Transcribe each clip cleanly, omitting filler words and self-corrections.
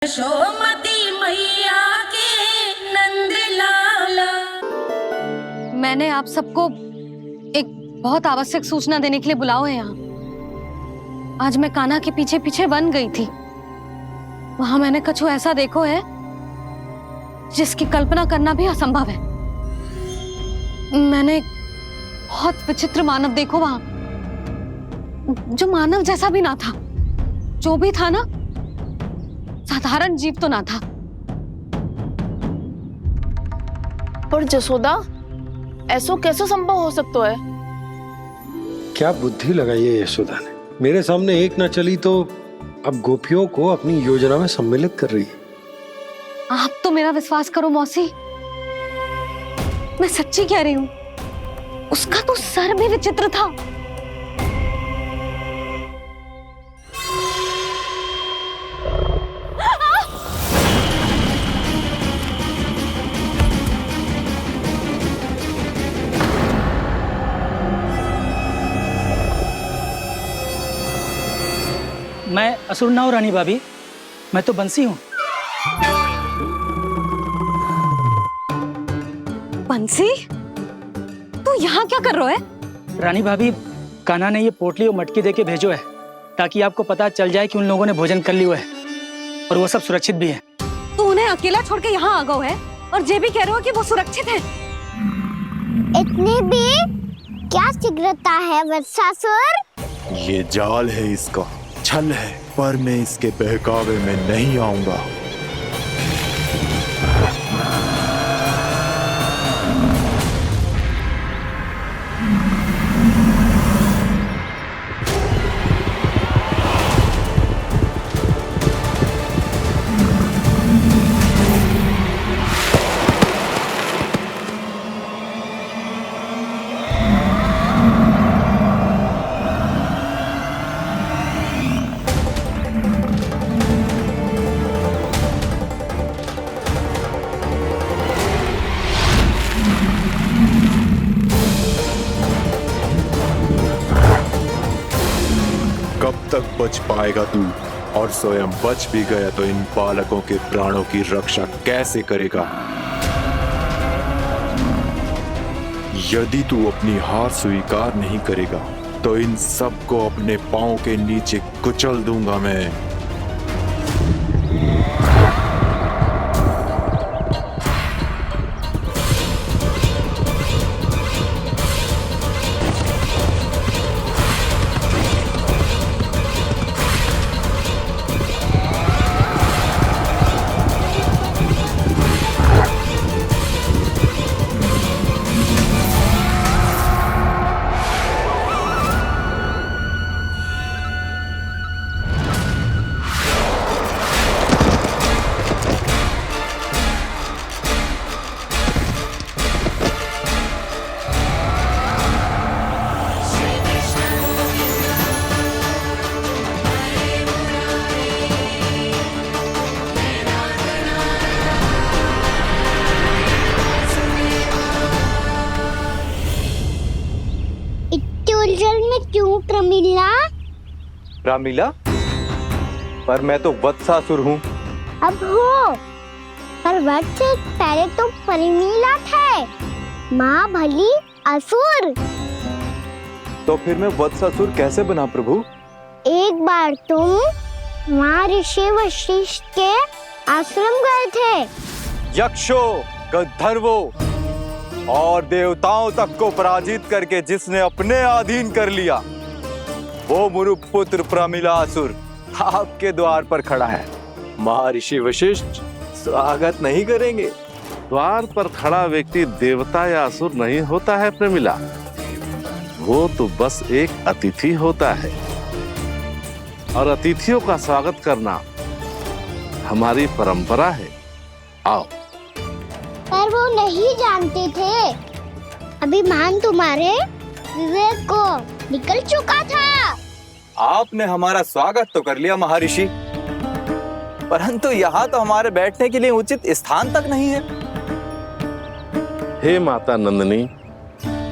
यशोमती मैया के नंद लाला। मैंने आप सबको एक बहुत आवश्यक सूचना देने के लिए बुलाओ है यहाँ। आज मैं कान्हा के पीछे पीछे वन गई थी। वहां मैंने कछु ऐसा देखो है जिसकी कल्पना करना भी असंभव है। मैंने बहुत विचित्र मानव देखो वहां, जो मानव जैसा भी ना था। जो भी था ना, साधारण जीव तो ना था। पर जसोदा, ऐसो कैसे संभव हो सकता है? क्या बुद्धि लगाई है यशोदा ने। मेरे सामने एक ना चली तो अब गोपियों को अपनी योजना में सम्मिलित कर रही है। आप तो मेरा विश्वास करो मौसी, मैं सच्ची कह रही हूं। उसका तो सर भी विचित्र था। मैं असुर ना हूं रानी भाभी, मैं तो बंसी हूं। बंसी, तू यहाँ क्या कर रहा है? रानी भाभी, कान्हा ने ये पोटली और मटकी देके भेजो है ताकि आपको पता चल जाए कि उन लोगों ने भोजन कर लिया है और वो सब सुरक्षित भी है। तू उन्हें अकेला छोड़ के यहाँ आ गया है और ये भी कह रहे हो कि वो सुरक्षित है। इतनी भी क्या शीघ्रता है वत्सासुर? ये जाल है, इसका छल है, पर मैं इसके बहकावे में नहीं आऊंगा। कब तक बच पाएगा तू? और स्वयं बच भी गया तो इन बालकों के प्राणों की रक्षा कैसे करेगा? यदि तू अपनी हार स्वीकार नहीं करेगा तो इन सबको अपने पांव के नीचे कुचल दूंगा मैं। उलझन में क्यों प्रमिला? रामीला, पर मैं तो वत्सासुर हूँ। अब हो, पर वत्स से पहले तो प्रमिला थे। माँ भली असुर। तो फिर मैं वत्सासुर कैसे बना प्रभु? एक बार तुम वहाँ ऋषि वशिष्ठ के आश्रम गए थे। यक्षो, गंधर्वों और देवताओं तक को पराजित करके जिसने अपने अधीन कर लिया, वो मुरुपुत्र प्रमिलासुर आपके द्वार पर खड़ा है। महर्षि वशिष्ठ स्वागत नहीं करेंगे। द्वार पर खड़ा व्यक्ति देवता या असुर नहीं होता है प्रमिला, वो तो बस एक अतिथि होता है और अतिथियों का स्वागत करना हमारी परंपरा है। आओ। पर वो नहीं जानते थे। अभिमान तुम्हारे विवेक को निकल चुका था। आपने हमारा स्वागत तो कर लिया महर्षि, परंतु यहाँ तो हमारे बैठने के लिए उचित स्थान तक नहीं है। हे माता नंदिनी,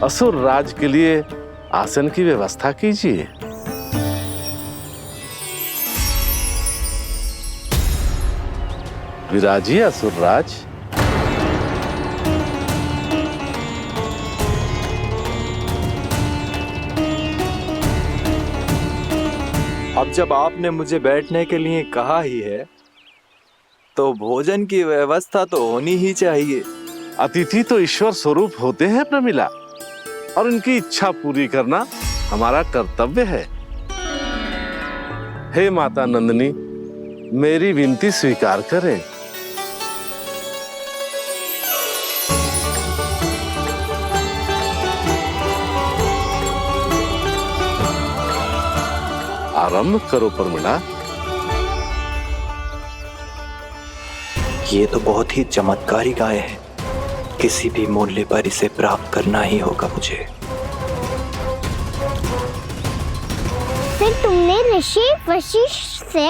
असुर राज के लिए आसन की व्यवस्था कीजिए। विराजिए असुरराज। अब जब आपने मुझे बैठने के लिए कहा ही है तो भोजन की व्यवस्था तो होनी ही चाहिए। अतिथि तो ईश्वर स्वरूप होते हैं प्रमिला, और उनकी इच्छा पूरी करना हमारा कर्तव्य है। हे माता नंदिनी, मेरी विनती स्वीकार करें। आरंभ करो प्रमिला। ये तो बहुत ही चमत्कारी गाय है, किसी भी मूल्य पर इसे प्राप्त करना ही होगा मुझे। फिर तुमने ऋषि वशिष्ठ से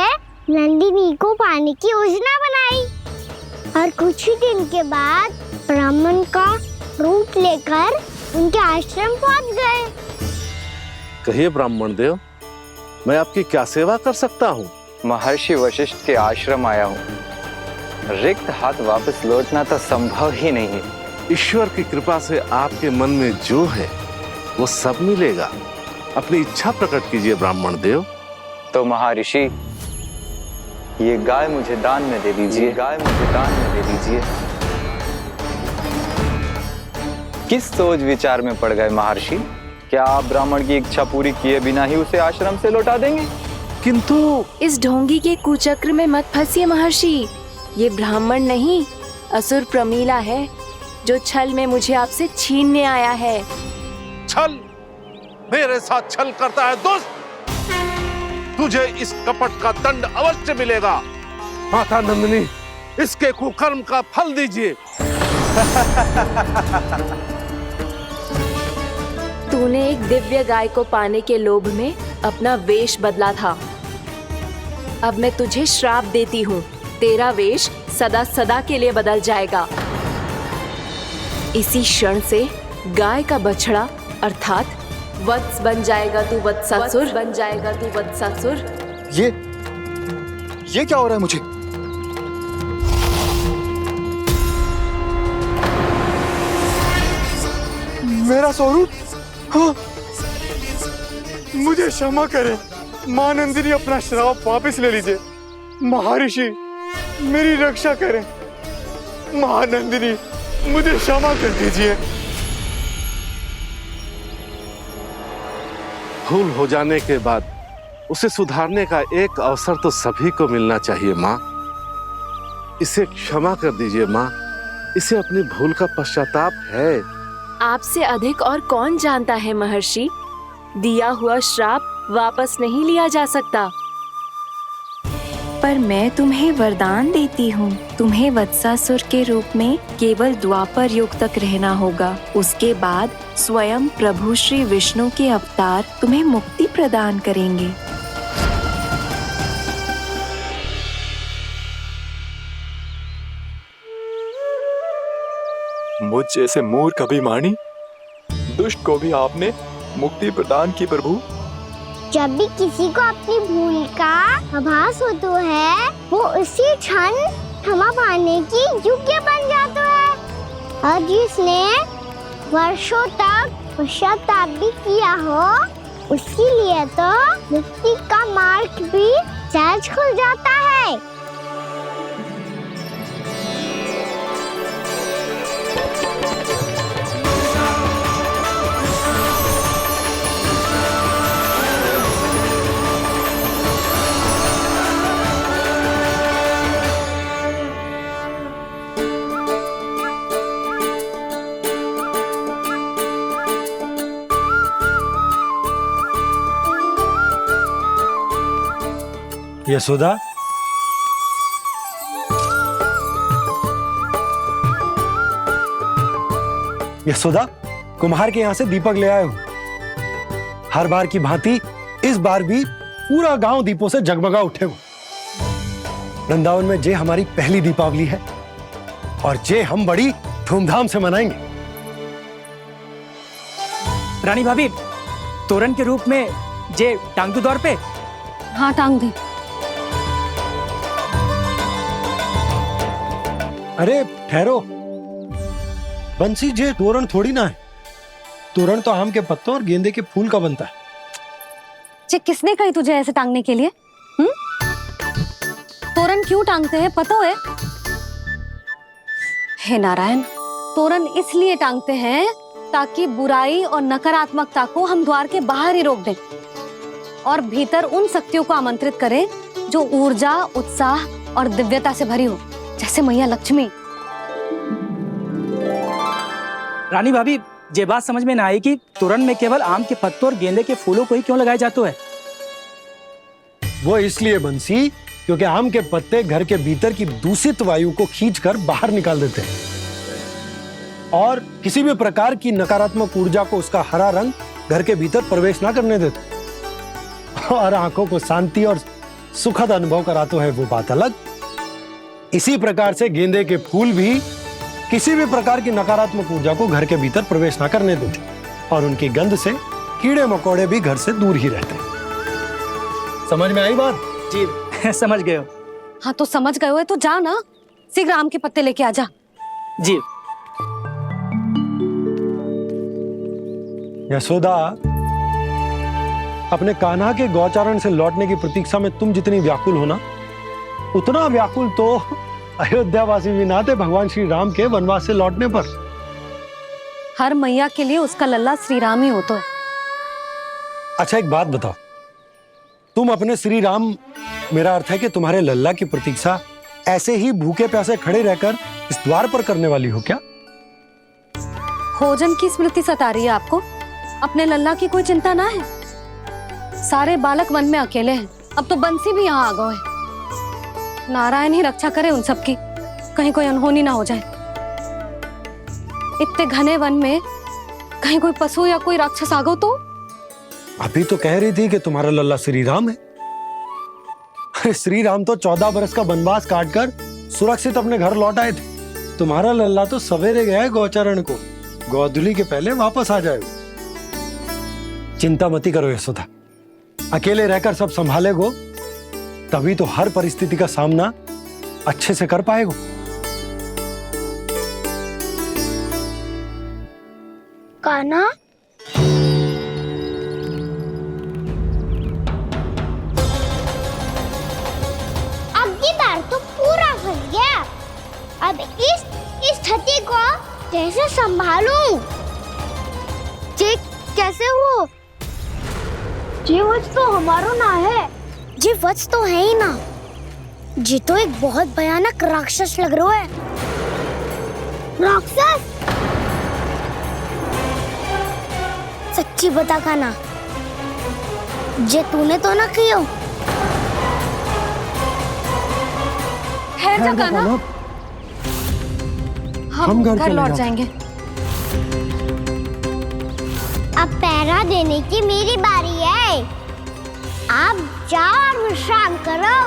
नंदिनी को पाने की योजना बनाई और कुछ ही दिन के बाद ब्राह्मण का रूप लेकर उनके आश्रम पहुंच गए। कहिए ब्राह्मण देव, मैं आपकी क्या सेवा कर सकता हूँ? महर्षि वशिष्ठ के आश्रम आया हूँ। रिक्त हाथ वापस लौटना तो संभव ही नहीं है। ईश्वर की कृपा से आपके मन में जो है वो सब मिलेगा। अपनी इच्छा प्रकट कीजिए ब्राह्मण देव। तो महर्षि, ये गाय मुझे दान में दे दीजिए। गाय मुझे दान में दे दीजिए। किस सोच विचार में पड़ गए महर्षि? क्या आप ब्राह्मण की इच्छा पूरी किए बिना ही उसे आश्रम से लौटा देंगे? किंतु इस ढोंगी के कुचक्र में मत फंसिए महर्षि। ये ब्राह्मण नहीं, असुर प्रमीला है, जो छल में मुझे आपसे छीनने आया है। छल? मेरे साथ छल करता है दुष्ट? तुझे इस कपट का दंड अवश्य मिलेगा। माता नंदिनी, इसके कुकर्म का फल दीजिए। तूने एक दिव्य गाय को पाने के लोभ में अपना वेश बदला था। अब मैं तुझे श्राप देती हूँ, तेरा वेश सदा सदा के लिए बदल जाएगा। इसी क्षण से गाय का बछड़ा अर्थात वत्स बन जाएगा तू वत्सासुर। बन जाएगा तू वत्सासुर। ये क्या हो रहा है मुझे? मेरा स्वरूप? हाँ। मुझे क्षमा करें मां नंदिनी, अपना श्राप वापस ले लीजिए। महर्षि, मेरी रक्षा करें। महानंदिनी, मुझे क्षमा कर दीजिए। भूल हो जाने के बाद उसे सुधारने का एक अवसर तो सभी को मिलना चाहिए माँ। इसे क्षमा कर दीजिए माँ, इसे अपनी भूल का पश्चाताप है। आपसे अधिक और कौन जानता है महर्षि, दिया हुआ श्राप वापस नहीं लिया जा सकता। पर मैं तुम्हें वरदान देती हूँ, तुम्हें वत्सासुर के रूप में केवल द्वापर युग तक रहना होगा। उसके बाद स्वयं प्रभु श्री विष्णु के अवतार तुम्हें मुक्ति प्रदान करेंगे। मुझ जैसे मूर्ख अभिमानी दुष्ट को भी आपने मुक्ति प्रदान की प्रभु। जब भी किसी को अपनी भूल का आभास होता है, वो उसी क्षण क्षमा पाने की योग्य बन जाता है। और जिसने वर्षों तक पश्चाताप भी किया हो, उसके लिए तो मुक्ति का मार्ग भी सहज खुल जाता है। यशोदा, यशोदा, कुम्हार के यहाँ से दीपक ले आए हूं। हर बार की भांति इस बार भी पूरा गांव दीपों से जगमगा उठे हो। वृंदावन में जे हमारी पहली दीपावली है और जे हम बड़ी धूमधाम से मनाएंगे। रानी भाभी, तोरण के रूप में जे टांग दो दौर पे। हाँ, टांग दे। अरे ठहरो, बंसी जे तोरण थोड़ी ना है। तोरण तो आम के पत्तों और गेंदे के फूल का बनता है। जे किसने कही तुझे ऐसे टांगने के लिए? तोरण क्यों टांगते हैं पता है? हे नारायण, तोरण इसलिए टांगते हैं ताकि बुराई और नकारात्मकता को हम द्वार के बाहर ही रोक दें और भीतर उन शक्तियों को आमंत्रित करें जो ऊर्जा, उत्साह और दिव्यता से भरी हो, जैसे मैया लक्ष्मी। रानी भाभी, ये बात समझ में ना आई कि तोरण में केवल आम के पत्तों और गेंदे के फूलों को ही क्यों लगाए जाते हैं? वो इसलिए बंसी क्योंकि आम के पत्ते घर के भीतर की दूषित वायु को खींचकर बाहर निकाल देते हैं और किसी भी प्रकार की नकारात्मक ऊर्जा को उसका हरा रंग घर के भीतर प्रवेश ना करने देते और आंखों को शांति और सुखद अनुभव कराते हैं, वो बात अलग। इसी प्रकार से गेंदे के फूल भी किसी भी प्रकार की नकारात्मक ऊर्जा को घर के भीतर प्रवेश ना करने देते और उनकी गंध से कीड़े मकोड़े भी घर से दूर ही रहते हैं। समझ में आई बात? जी समझ गए हो। हाँ तो समझ गए हो तो जा ना, शीघ्र आम के पत्ते लेके आ जा। जी। यशोदा, अपने कान्हा के गौचारण से लौटने की प्रतीक्षा में तुम जितनी व्याकुल हो ना, उतना व्याकुल तो अयोध्यावासी भी ना थे भगवान श्री राम के वनवास से लौटने पर। हर मैया के लिए उसका लल्ला श्री राम ही होता है। अच्छा एक बात बताओ, तुम अपने श्री राम, मेरा अर्थ है कि तुम्हारे लल्ला की प्रतीक्षा ऐसे ही भूखे प्यासे खड़े रहकर इस द्वार पर करने वाली हो क्या? भोजन की स्मृति सता रही है आपको? अपने लल्ला की कोई चिंता ना है। सारे बालक वन में अकेले हैं, अब तो बंसी भी यहाँ आ गए हैं। नारायण ही रक्षा करे उन सबकी, कहीं कोई अनहोनी ना हो जाए। इतने घने वन में कहीं कोई पशु या कोई राक्षस आ गो तो? अभी तो कह रही थी कि तुम्हारा लल्ला श्री राम है। श्री राम तो 14 बरस का वनवास काटकर सुरक्षित अपने घर लौट आए थे। तुम्हारा लल्ला तो सवेरे गया है गौचरण को, गोधूली के पहले वापस आ जाएगा। चिंता मती करो यशोदा, अकेले रहकर सब संभालेगो तभी तो हर परिस्थिति का सामना अच्छे से कर पाएगो। कान्हा, अब की बार तो पूरा फंस गया। अब इस स्थिति को कैसे संभालूं? जी कैसे हो? जी वत्स तो हमारो ना है। जी वत्स तो है ही ना। जी तो एक बहुत भयानक राक्षस लग रहा है। राक्षस? सच्ची बता कान्हा, जे तूने तो ना कियो? है जा कान्हा, हम घर लौट जाएंगे। अब पहरा देने की मेरी बारी है। आप जाओ और विश्राम करो।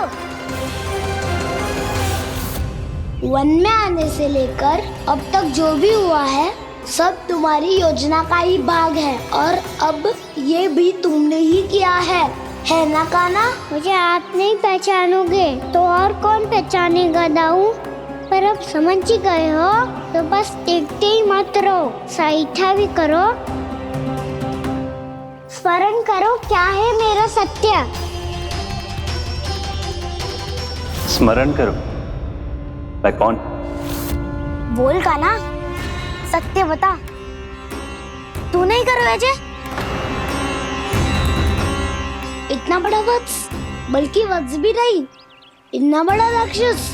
वन में आने से लेकर अब तक जो भी हुआ है सब तुम्हारी योजना का ही भाग है और अब ये भी तुमने ही किया है ना कान्हा? मुझे आप नहीं पहचानोगे तो और कौन पहचानेगा दाऊ? पर अब समझ ही गए हो तो बस देखते ही मत रहो, सईठा भी करो, स्मरण करो क्या है मेरा सत्य। स्मरण करो? मैं कौन? बोल कान्हा, सत्य बता। तू नहीं करो अजय? इतना बड़ा वत्स, बल्कि वत्स भी नहीं, इतना बड़ा राक्षस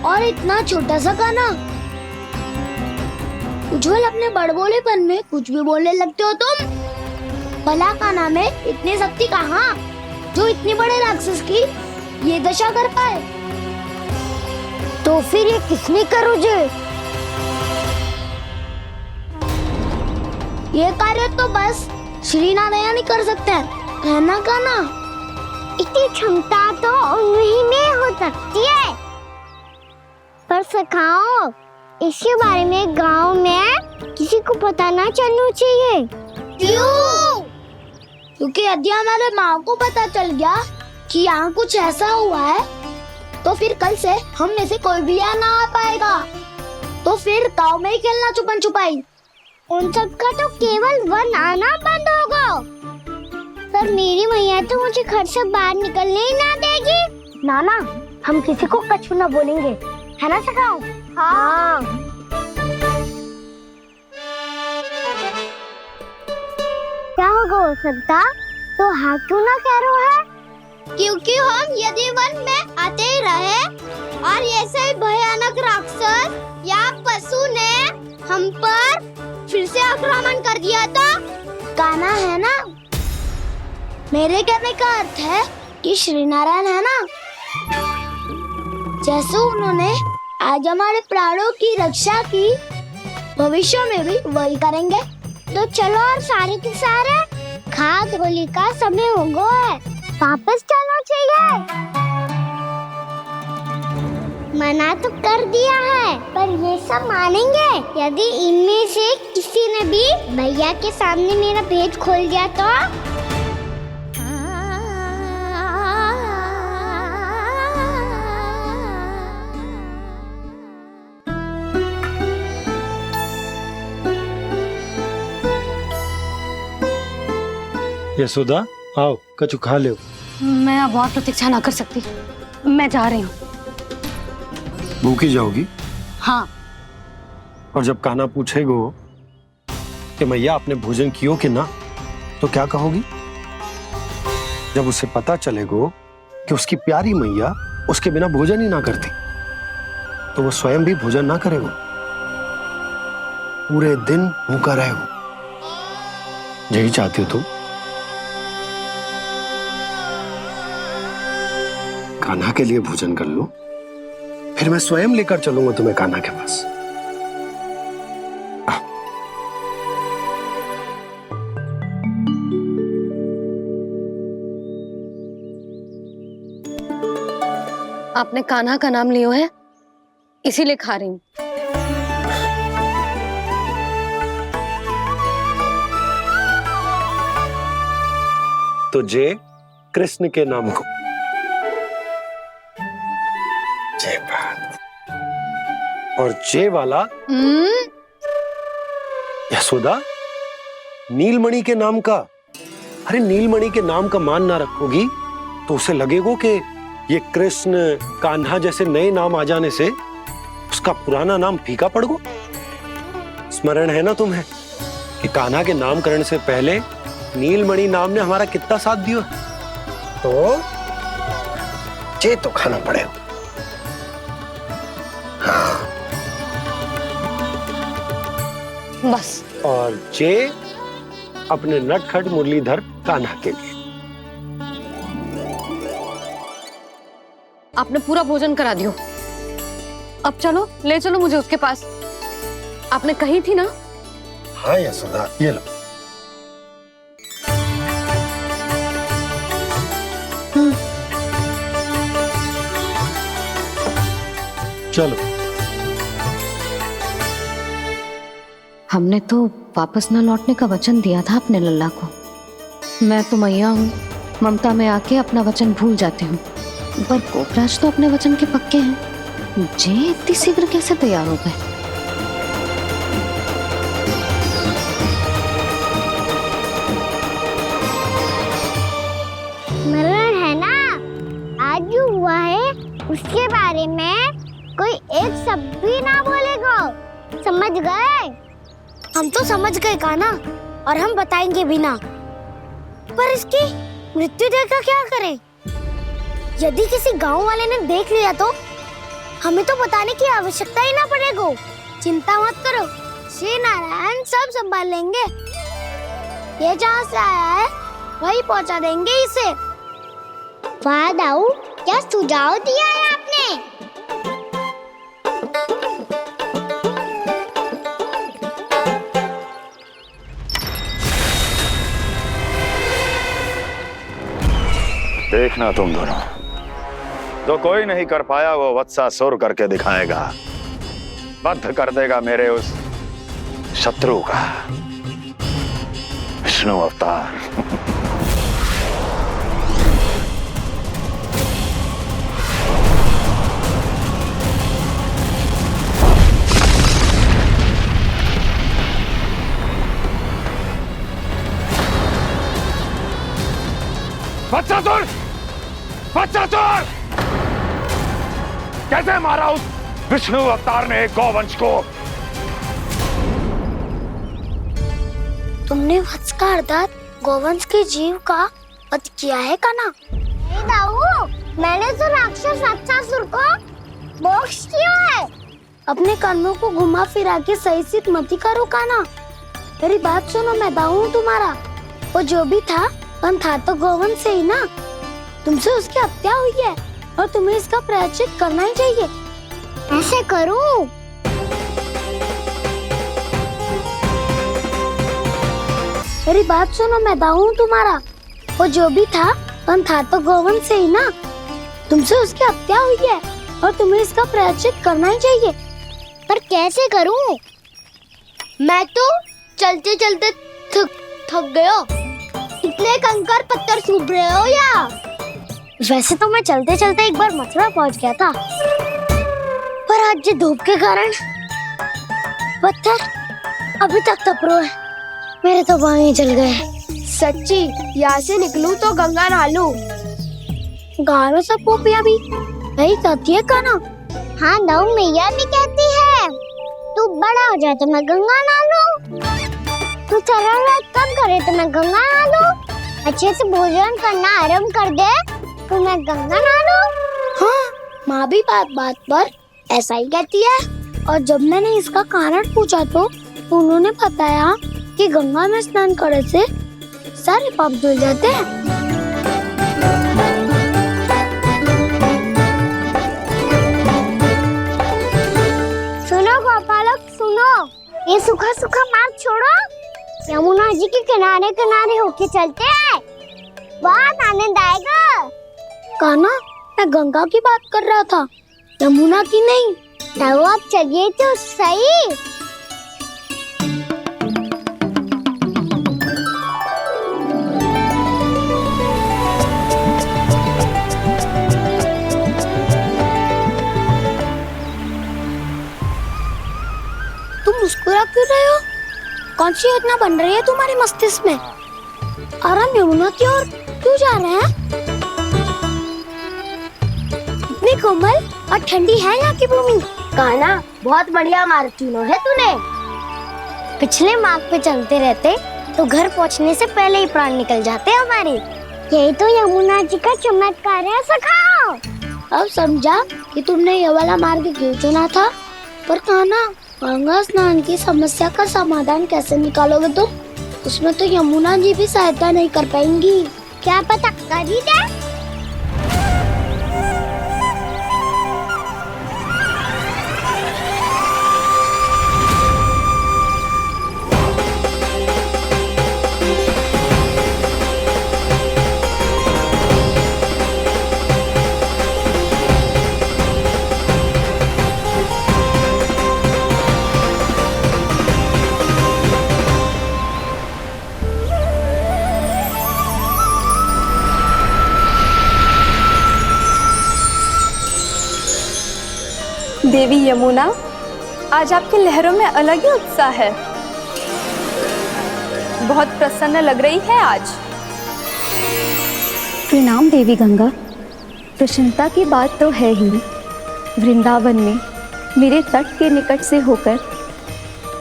और इतना छोटा सा कान्हा। उज्जवल अपने बड़बोलेपन में कुछ भी बोलने लगते हो तुम। भला कान्हा में इतनी शक्ति कहाँ जो इतने बड़े राक्षस की ये दशा कर पाए? तो फिर ये किसने करो जे? ये कार्य तो बस श्री नारायण ही कर सकते हैं, है ना कान्हा? इतनी क्षमता तो उन्हीं में हो सकती है, पर सिखाओ इसके बारे में गांव में किसी को पता ना चलना चाहिए। क्यों? क्योंकि यदि हमारे माँ को पता चल गया कि यहाँ कुछ ऐसा हुआ है तो फिर कल से हम में से कोई भी यहाँ ना आ पाएगा। तो फिर गाँव में ही खेलना छुपन छुपाई। उन सबका तो केवल वन आना बंद होगा। पर मेरी मैया तो मुझे घर से बाहर निकलने ही ना देगी। नाना, हम किसी को कछु ना बोलेंगे, है ना सखाओ? हाँ। क्या होगा हो सकता? तो हाँ क्यों ना कह रहा है? क्योंकि हम यदि वन में आते ही रहे और ऐसे ही भयानक राक्षस या पशु ने हम पर फिर से आक्रमण कर दिया तो कान्हा है ना, मेरे कहने का अर्थ है कि श्री नारायण है ना, जैसे उन्होंने आज हमारे प्राणों की रक्षा की, भविष्य में भी वही करेंगे। तो चलो और सारे के सारे खाद होली का समय हो गया है, वापस चलना चाहिए। मना तो कर दिया है, पर ये सब मानेंगे यदि इनमें से किसी ने भी भैया के सामने मेरा पेट खोल दिया तो? यशोदा, आओ कछु खा ले। मैं अब और प्रतीक्षा ना कर सकती, मैं जा रही हूँ। भूखी जाओगी? हाँ। और जब कान्हा पूछेगो कि मैया आपने भोजन कियो कि ना, तो क्या कहोगी? जब उसे पता चलेगो कि उसकी प्यारी मैया उसके बिना भोजन ही ना करती, तो वो स्वयं भी भोजन ना करेगो, पूरे दिन भूखा रहेगो। यही चाहती हो तुम? कान्हा के लिए भोजन कर लो, फिर मैं स्वयं लेकर चलूंगा तुम्हें कान्हा के पास। आपने कान्हा का नाम लियो है, इसीलिए खा रही हूँ। तो जय कृष्ण के नाम को। जय बात। और जय वाला यशोदा, नीलमणि के नाम का। अरे नीलमणि के नाम का मान ना रखोगी तो उसे लगेगा कि ये कृष्ण कान्हा जैसे नए नाम आ जाने से उसका पुराना नाम फीका पड़ गो। स्मरण है ना तुम्हें कि कान्हा के नामकरण से पहले नीलमणि नाम ने हमारा कितना साथ दिया? तो जे तो खाना पड़ेगा। हाँ। बस। और जे अपने नटखट मुरलीधर कान्हा के लिए। आपने पूरा भोजन करा दियो, अब चलो, ले चलो मुझे उसके पास। आपने कही थी ना? हाँ यशोदा, ये लो। चलो। हमने तो वापस न लौटने का वचन दिया था अपने लल्ला को। मैं तो मैया हूँ, ममता में आके अपना वचन भूल जाती हूँ, पर गोपराज तो अपने वचन के पक्के हैं। जे इतनी शीघ्र कैसे तैयार हो गए? मरण है ना, आज जो हुआ है उसके बारे में कोई एक शब्द भी ना बोलेगा, समझ गए? हम तो समझ गए कान्हा, और हम बताएंगे भी ना। पर इसकी मृत्यु देखकर क्या करें? यदि किसी गांव वाले ने देख लिया तो हमें तो बताने की आवश्यकता ही ना पड़ेगा। चिंता मत करो, श्री नारायण सब संभाल लेंगे। ये जहाँ से आया है वही पहुँचा देंगे इसे। वाह दाऊ, क्या सुझाव दिया है आपने? देखना तुम दोनों, जो कोई नहीं कर पाया वो वत्सासुर करके दिखाएगा, बद्ध कर देगा मेरे उस शत्रु का विष्णु अवतार। वत्सासुर! वत्सासुर! कैसे मारा उस विष्णु अवतार ने गौवंश को? तुमने वत्स का अर्थात गौवंश के जीव का वध किया है कान्हा? नहीं दाऊ, मैंने तो राक्षस वत्सासुर को मोक्ष किया है। अपने कानों को घुमा फिरा के सही सिद्ध मती करो कान्हा। मेरी बात सुनो, मैं दाऊ हूँ तुम्हारा। वो जो भी था था तो गौवंश से ही ना। तुमसे उसकी हत्या हुई है और तुम्हें इसका प्रायश्चित करना ही चाहिए। ऐसे करूं? मेरी बात सुनो, मैं दाऊ हूँ तुम्हारा। वो जो भी था तो गौवंश से ही ना। तुमसे उसकी हत्या हुई है और तुम्हें इसका प्रायश्चित करना ही चाहिए। पर कैसे करूं? मैं तो चलते चलते थक गया। इतने कंकर पत्थर सूख रहे हो या? वैसे तो मैं चलते चलते एक बार मथुरा पहुंच गया था, पर आज ये धूप के कारण पत्थर अभी तक तप रहे हैं। मेरे तो पाँव ही जल गए। सच्ची, यहाँ से निकलूं तो गंगा नहा लूं। गारो सब पोपिया भी यही कहती है कान्हा। हाँ दाऊ, मैया भी कहती है तू बड़ा हो जाए तो मैं गंगा नहा लूं, तू चरण व्रत कम करे तो मैं गंगा नहा लूं, अच्छे से भोजन करना आरंभ कर दे तो मैं गंगा नहा लूं। हाँ, माँ भी बात बात पर ऐसा ही कहती है। और जब मैंने इसका कारण पूछा तो उन्होंने बताया कि गंगा में स्नान करने से सारे पाप धुल जाते हैं। सुनो गोपालक सुनो, ये सूखा सूखा मार्ग छोड़ो, यमुना जी के किनारे किनारे होके चलते हैं, बहुत आनंद आएगा। कान्हा, मैं गंगा की बात कर रहा था, यमुना की नहीं। तो आप चलिए तो सही। तुम मुस्कुरा क्यों रहे हो? कौन सी योजना बन रही है तुम्हारे मस्तिष्क में? और हम यमुना की ओर क्यों जा रहे हैं? इतनी कोमल और ठंडी है यहाँ की भूमि। कान्हा, बहुत बढ़िया मार्ग चुना है तूने। पिछले मार्ग पे चलते रहते तो घर पहुँचने से पहले ही प्राण निकल जाते हमारे। यही तो यमुना जी का चमत्कार है सखा। अब समझा कि तुमने ये वाला मार्ग क्यों चुना था। पर कान्हा, गंगा स्नान की समस्या का समाधान कैसे निकालोगे तुम? उसमें तो यमुना जी भी सहायता नहीं कर पाएंगी। क्या पता कर ही दे। देवी यमुना, आज आपकी लहरों में अलग ही उत्साह है। बहुत प्रसन्न लग रही है आज। प्रणाम देवी गंगा। प्रसन्नता की बात तो है ही। वृंदावन में मेरे तट के निकट से होकर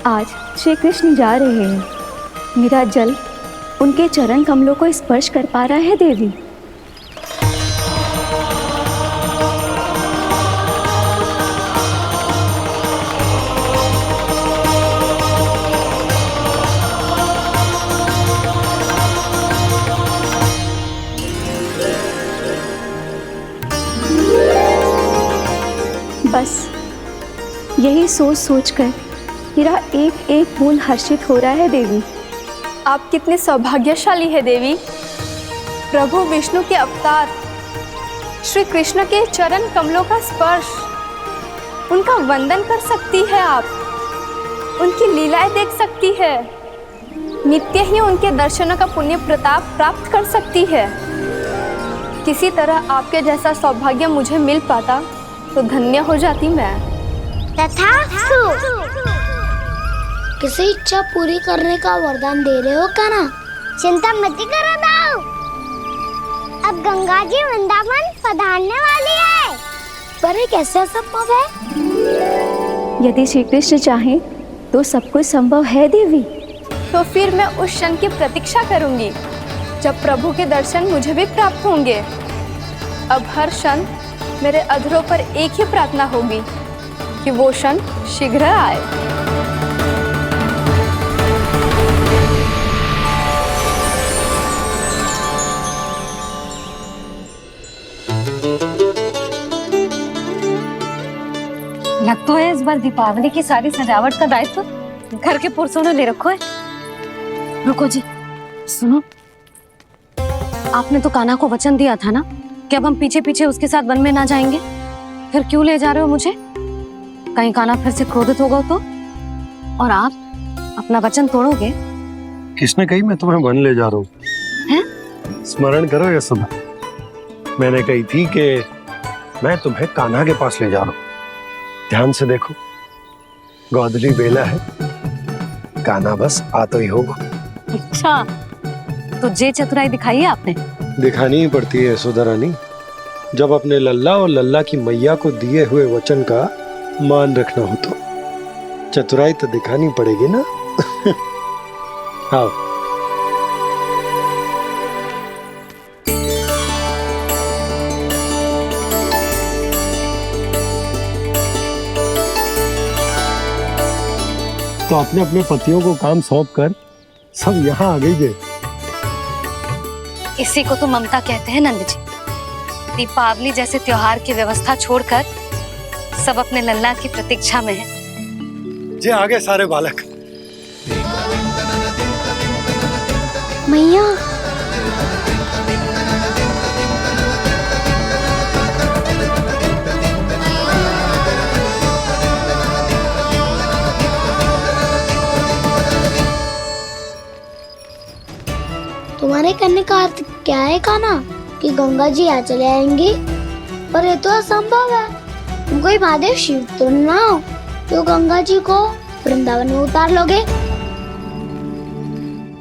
आज श्री कृष्ण जा रहे हैं। मेरा जल उनके चरण कमलों को स्पर्श कर पा रहा है देवी। बस यही सोच सोचकर मेरा एक एक मूल हर्षित हो रहा है देवी। आप कितने सौभाग्यशाली है देवी। प्रभु विष्णु के अवतार श्री कृष्ण के चरण कमलों का स्पर्श, उनका वंदन कर सकती है आप, उनकी लीलाएं देख सकती है, नित्य ही उनके दर्शनों का पुण्य प्रताप प्राप्त कर सकती है। किसी तरह आपके जैसा सौभाग्य मुझे मिल पाता तो धन्य हो जाती मैं। तथास्तु। किसी इच्छा पूरी करने का वरदान दे रहे हो कान्हा? चिंता मत करो दाऊ, अब अब गंगा जी वृंदावन पधारने वाली है। पर ये कैसे संभव है? यदि श्री कृष्ण चाहें तो सब कुछ संभव है देवी। तो फिर मैं उस क्षण की प्रतीक्षा करूंगी जब प्रभु के दर्शन मुझे भी प्राप्त होंगे। अब हर क्षण मेरे अधरों पर एक ही प्रार्थना होगी कि वो क्षण शीघ्र आए। लग तो है इस बार दीपावली की सारी सजावट का दायित्व घर के पुरुषों ने ले रखो है। रुको जी, सुनो, आपने तो कान्हा को वचन दिया था ना कि अब हम पीछे पीछे उसके साथ वन में ना जाएंगे। फिर क्यों ले जा रहे हो मुझे? कहीं कान्हा फिर से क्रोधित होगा तो? और आप अपना वचन तोड़ोगे? किसने कही मैं तुम्हें वन ले जा रहा हूँ? हैं? स्मरण करो यशोदा, मैंने कही थी कि मैं तुम्हें कान्हा के पास ले जा रहा हूँ। ध्यान से देखो, गोदली बेला है, कान्हा बस आ तो ही होगा। अच्छा, तो जे चतुराई दिखाई है आपने? दिखानी ही पड़ती है यशोदा रानी, जब अपने लल्ला और लल्ला की मैया को दिए हुए वचन का मान रखना हो तो चतुराई तो दिखानी पड़ेगी ना। हाँ, तो अपने अपने पतियों को काम सौंप कर सब यहाँ आ गई है। इसी को तो ममता कहते हैं नंद जी। दीपावली जैसे त्योहार की व्यवस्था छोड़कर सब अपने लल्ला की प्रतीक्षा में हैं। जे आगे सारे बालक। मैया, तुम्हारे कहने का अर्थ क्या है कान्हा? कि गंगा जी यहाँ चले आएंगी? पर ये तो असंभव है। तुम कोई महादेव शिव तो ना हो तो गंगा जी को वृंदावन में उतार लोगे?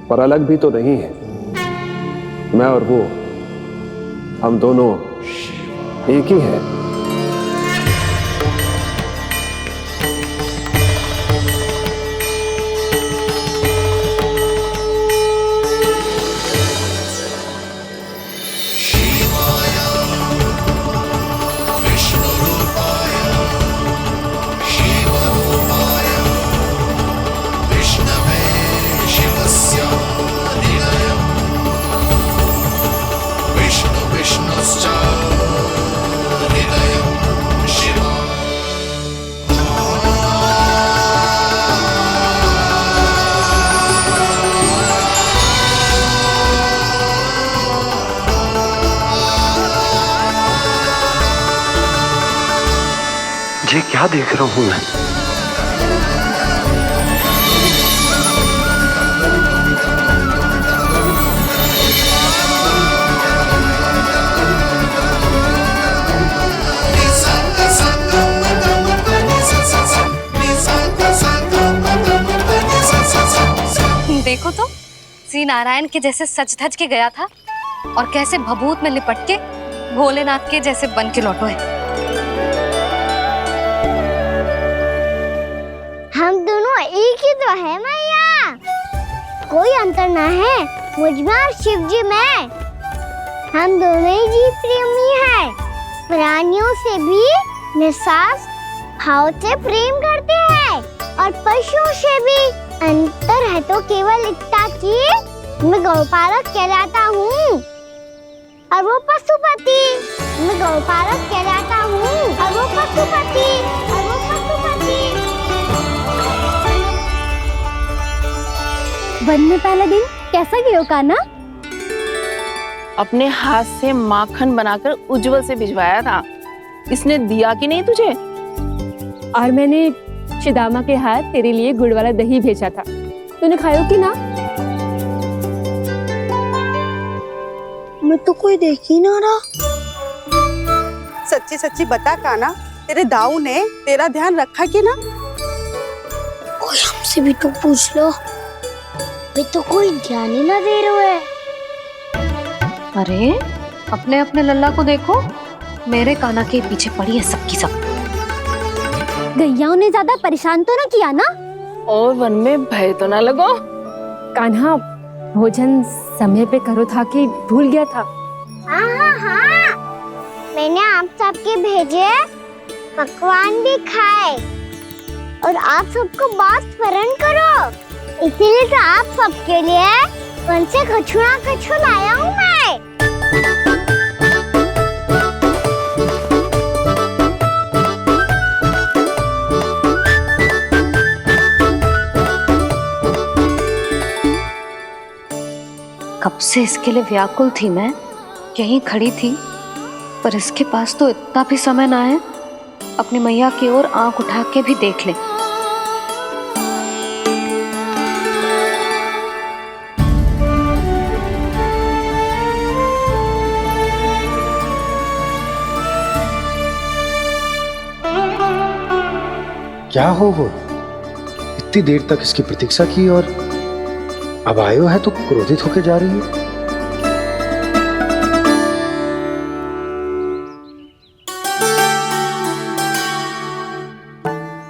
पर अलग भी तो नहीं है। मैं और वो, हम दोनों एक ही हैं। ये क्या देख रहा हूँ मैं? देखो तो, श्री नारायण के जैसे सच धज के गया था और कैसे भभूत में लिपट के भोलेनाथ के जैसे बन के लौटो है। हम दोनों एक ही तो है मैया, कोई अंतर ना है मुझ में और शिव जी में। हम दोनों ही जीव प्रेमी हैं, प्राणियों से भी निस्सास भाव से प्रेम करते हैं और पशुओं से भी। अंतर है तो केवल इतना कि मैं गौपालक कहलाता हूँ और वो पशुपति। मैं गौपालक कहलाता हूँ और वो पशुपति। वन में पहला दिन कैसा गया कान्हा? अपने हाथ से माखन बनाकर उज्जवल से भिजवाया था। इसने दिया कि नहीं तुझे? और मैंने शिदामा के हाथ तेरे लिए गुड़ वाला दही भेजा था, तूने खाया कि ना? मैं तो कोई देख ही ना रहा। सच्ची सच्ची बता कान्हा, तेरे दाऊ ने तेरा ध्यान रखा कि ना? कोई हमसे भी तो पूछ लो, वे तो कोई ध्यान ही ना दे रहे है। अरे अपने अपने लल्ला को देखो, मेरे कान्हा के पीछे पड़ी है सबकी सब। गैयाओं ने ज्यादा परेशान तो ना किया ना? और वन में भय तो ना लगो? कान्हा भोजन समय पे करो था कि भूल गया था? हाँ, मैंने आप सबके भेजे पकवान भी खाए और आप सबको बात स्मरण करो, इसीलिए तो आप सबके लिए वन से कछु लाया हूँ मैं। कब से इसके लिए व्याकुल थी मैं, यहीं खड़ी थी, पर इसके पास तो इतना भी समय ना है अपनी मैया की ओर आंख उठा के भी देख ले। क्या हो वो? इतनी देर तक इसकी प्रतीक्षा की और अब आयो है तो क्रोधित होके जा रही है।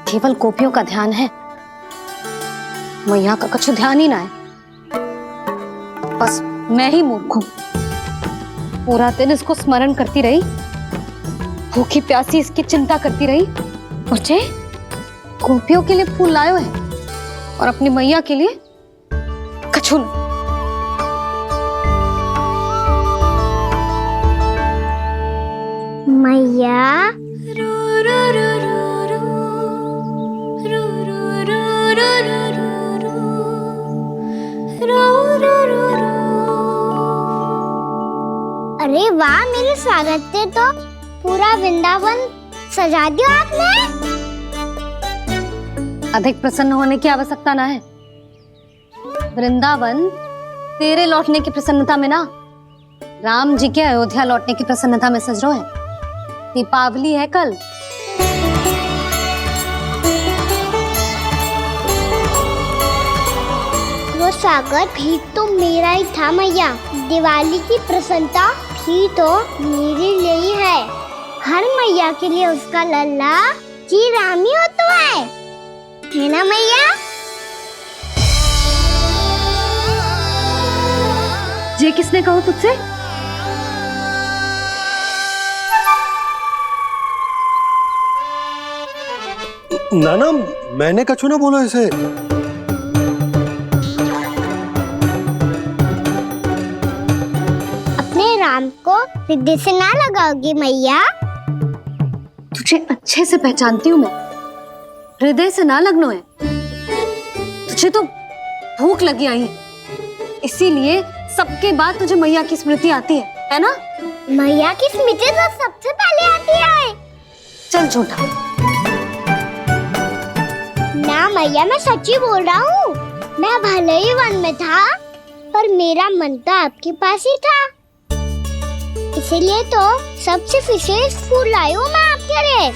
केवल गोपियों का ध्यान है, मैया का कुछ ध्यान ही ना है। बस मैं ही मूर्ख हूं, पूरा दिन इसको स्मरण करती रही, भूखी प्यासी इसकी चिंता करती रही, और जे गोपियों के लिए फूल लायो है और अपनी मैया के लिए कछु न। मैया अरे वाह, मेरे स्वागत से तो पूरा वृंदावन सजा दिया आपने। अधिक प्रसन्न होने की आवश्यकता ना है। वृंदावन तेरे लौटने की प्रसन्नता में ना, राम जी के अयोध्या लौटने की प्रसन्नता में सज रहा है। दीपावली है कल। वो स्वागत भी तो मेरा ही था मैया। दिवाली की प्रसन्नता भी तो मेरे लिए ही है। हर मैया के लिए उसका लल्ला जी राम ही होता है ना मैया? ये किसने कहा तुझसे? नाना, मैंने कछु ना बोलो इसे। अपने राम को हृदय से ना लगाओगी मैया? तुझे अच्छे से पहचानती हूँ मैं, हृदय से ना लगनो है। तुझे तो भूख लगी आई है, इसीलिए सबके बाद तुझे मैया की स्मृति आती है ना? मैया की स्मृति तो सबसे पहले आती है। चल झूठा। ना मैया, मैं सच्ची बोल रहा हूँ। मैं भले ही वन में था, पर मेरा मन तो आपके पास ही था, इसीलिए तो सबसे विशेष फूल लाई हूँ मैं आपके लिए।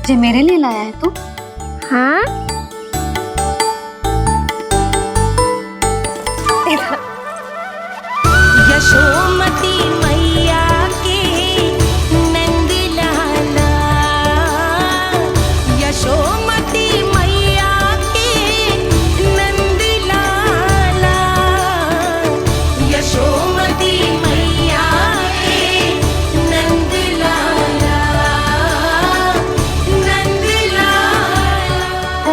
जे मेरे लिए लाया है तू? हाँ। यशोमती मैया के नंद लाला, यशोमती मैया के नंद लाला, यशोमती मैया के नंद लाला, नंद लाला।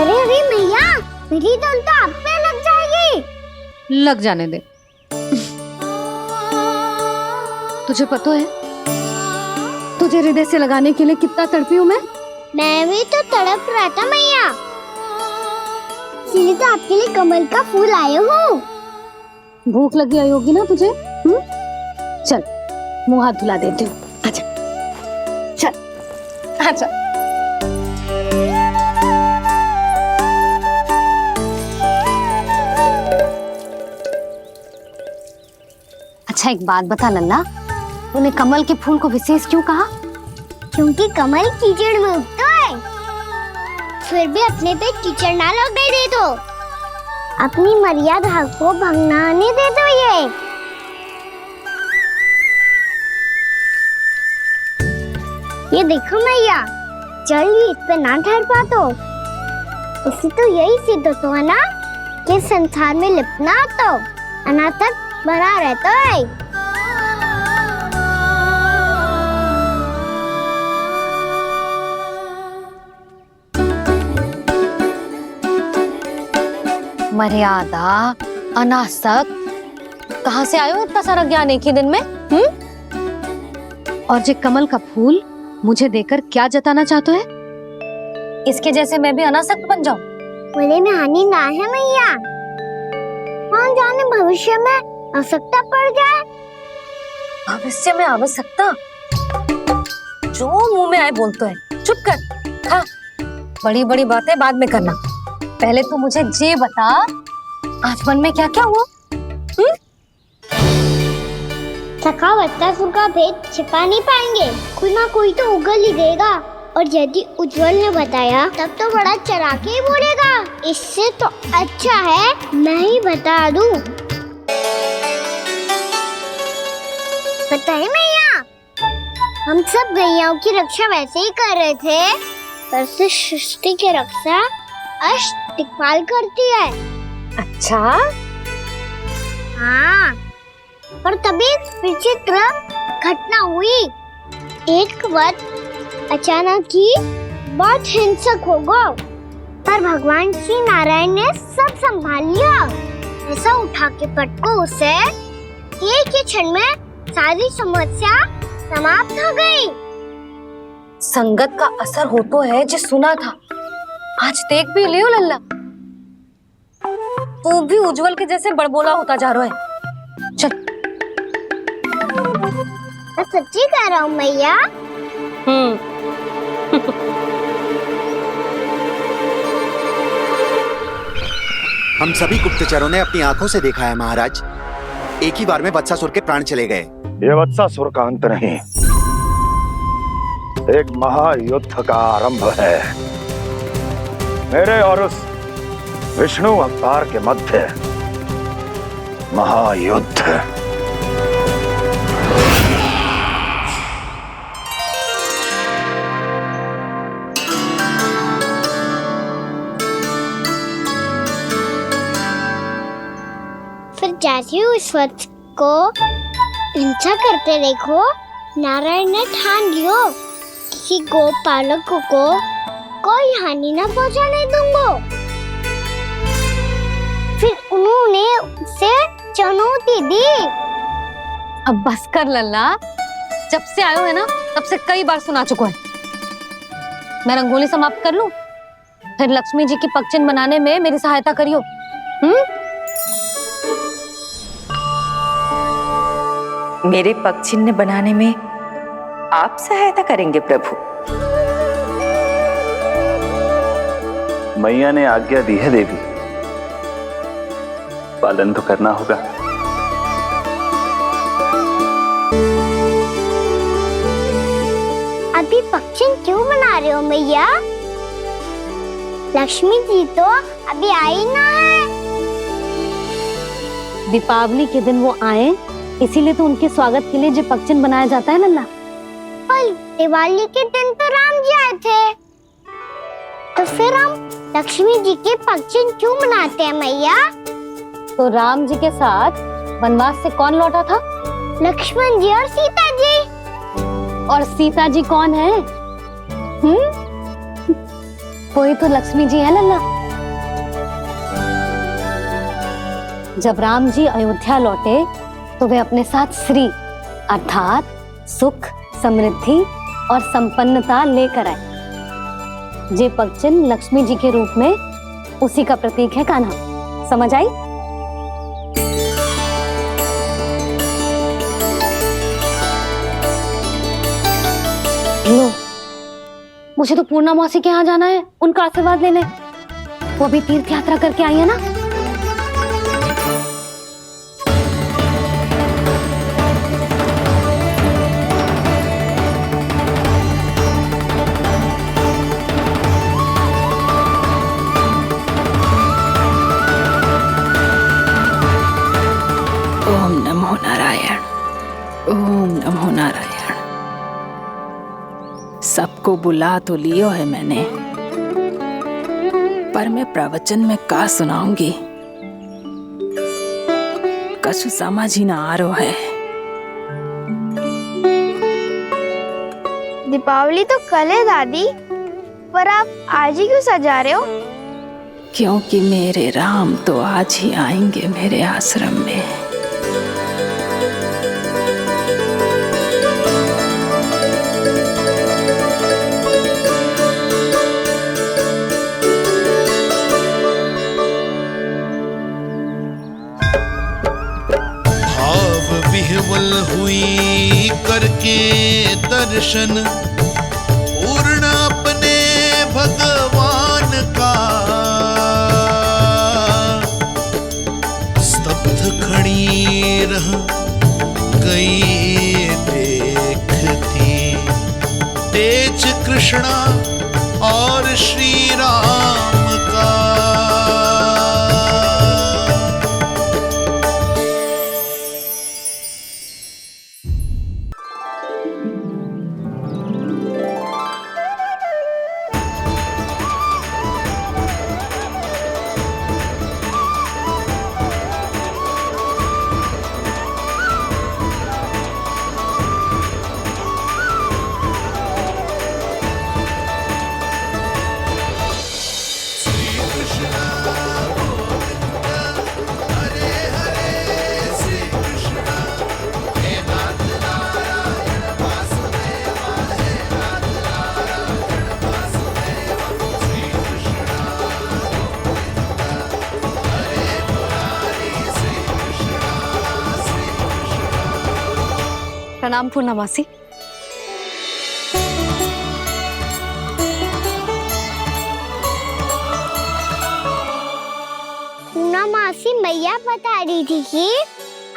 अरे मैया, मेरी धुन तो आप पे लग जाएगी। लग जाने दे। तुझे पता है तुझे हृदय से लगाने के लिए कितना तड़पी हूँ मैं भी तो तड़प रहा था मैया, इसीलिए तो आपके लिए कमल का फूल आए हूँ। भूख लगी आई होगी ना तुझे? चल मुंह हाथ धुला देती हूँ, आजा। चल आजा। अच्छा एक बात बता लल्ला, तूने कमल के फूल को विशेष क्यों कहा? क्योंकि कमल कीचड़ में उगता है, फिर भी अपने पे कीचड़ ना लगने दे दो, अपनी मर्यादा को भंगना नहीं दे दो। ये देखो मैया, जल भी इस पे ना ठहर पा तो उससे तो यही सिद्ध होता है ना कि संसार में लिपना तो अनाथक बना रहता है। मर्यादा, अनासक, कहाँ से आयो इतना सारा ज्ञान एक ही दिन में? और जे कमल का फूल मुझे देकर क्या जताना चाहते है? इसके जैसे मैं भी अनासक्त बन जाऊं? बोले में हानि ना है मैया, कौन जाने भविष्य में आवश्यकता पड़ जाए। भविष्य में आवश्यकता? जो मुंह में आए बोलते है, चुप कर, खा। बड़ी बड़ी बातें बाद में करना, पहले तो मुझे ये बता आज मन में क्या क्या हुआ? सखा बत्तासुर का भेद छिपा नहीं पाएंगे, कोई ना कोई तो उगल ही देगा, और यदि उज्जवल ने बताया तब तो बड़ा चढ़ा के ही बोलेगा। इससे तो अच्छा है मैं ही बता दूं। बताइए मैया, हम सब गैयाओं की रक्षा वैसे ही कर रहे थे, पर से सृष्टि की रक्षा अष्टदिक्पाल करती है। अच्छा? हाँ, पर तभी विचित्र घटना हुई। एक वक्त अचानक ही बहुत हिंसक हो गया, पर भगवान श्री नारायण ने सब संभाल लिया। ऐसा उठा के पटको उसे, एक ही क्षण में सारी समस्या समाप्त हो गई। संगत का असर हो तो है, जो सुना था आज देख भी लियो लल्ला, तू भी उज्जवल के जैसे बड़बोला होता जा रहा है। चल। मैं सच्ची कह रहा हूँ मैया। हम सभी गुप्तचरों ने अपनी आंखों से देखा है महाराज, एक ही बार में वत्सासुर के प्राण चले गए। ये वत्सासुर का अंत नहीं, एक महायुद्ध का आरंभ है। मेरे और उस विष्णु अवतार के मध्य महायुद्ध। फिर जैसे ही उस वक्त को हिंसा करते देखो, नारायण ने ठान लियो किसी गोपालक को कोई हानि न पहुंचाने दूंगा। फिर उन्होंने उसे चुनौती दी। अब बस कर लल्ला, जब से आयो है ना तब से कई बार सुना चुका है। मैं रंगोली समाप्त कर लूं, फिर लक्ष्मी जी की पगचिन बनाने में मेरी सहायता करियो। मेरे पगचिन्ह बनाने में आप सहायता करेंगे प्रभु? मैया ने आज्ञा दी है देवी, पालन तो करना होगा। अभी पगचिन क्यों बना रहे हो मैया? लक्ष्मी जी तो अभी आई ना है। दीपावली के दिन वो आए, इसीलिए तो उनके स्वागत के लिए जो पगचिन बनाया जाता है लल्ला। पर दिवाली के दिन तो राम जी आए थे, तो फिर हम लक्ष्मी जी के पगचिन क्यों मनाते हैं मैया? तो राम जी के साथ वनवास से कौन लौटा था? लक्ष्मण जी और सीता जी। और सीता जी कौन है? वही तो लक्ष्मी जी है लल्ला। जब राम जी अयोध्या लौटे तो वे अपने साथ श्री अर्थात सुख, समृद्धि और संपन्नता लेकर आए। जे पगचिन लक्ष्मी जी के रूप में उसी का प्रतीक है कान्हा। समझ आई? लो, मुझे तो पूर्णा मौसी के यहाँ जाना है, उनका आशीर्वाद लेने। वो भी तीर्थ यात्रा करके आई है ना। आपको बुला तो लियो है मैंने, पर मैं प्रवचन में का सुनाऊंगी, कछु समझ ही ना आ रहा है। दीपावली तो कल है दादी, पर आप आज ही क्यों सजा रहे हो? क्योंकि मेरे राम तो आज ही आएंगे मेरे आश्रम में। भाव विह्वल हुई करके दर्शन, पूर्ण अपने भगवान का, स्तब्ध खड़ी रह गई देखती, तेज कृष्णा और श्री राम का। प्रणाम पूर्णमासी। पूर्णमासी मैया बता रही थी कि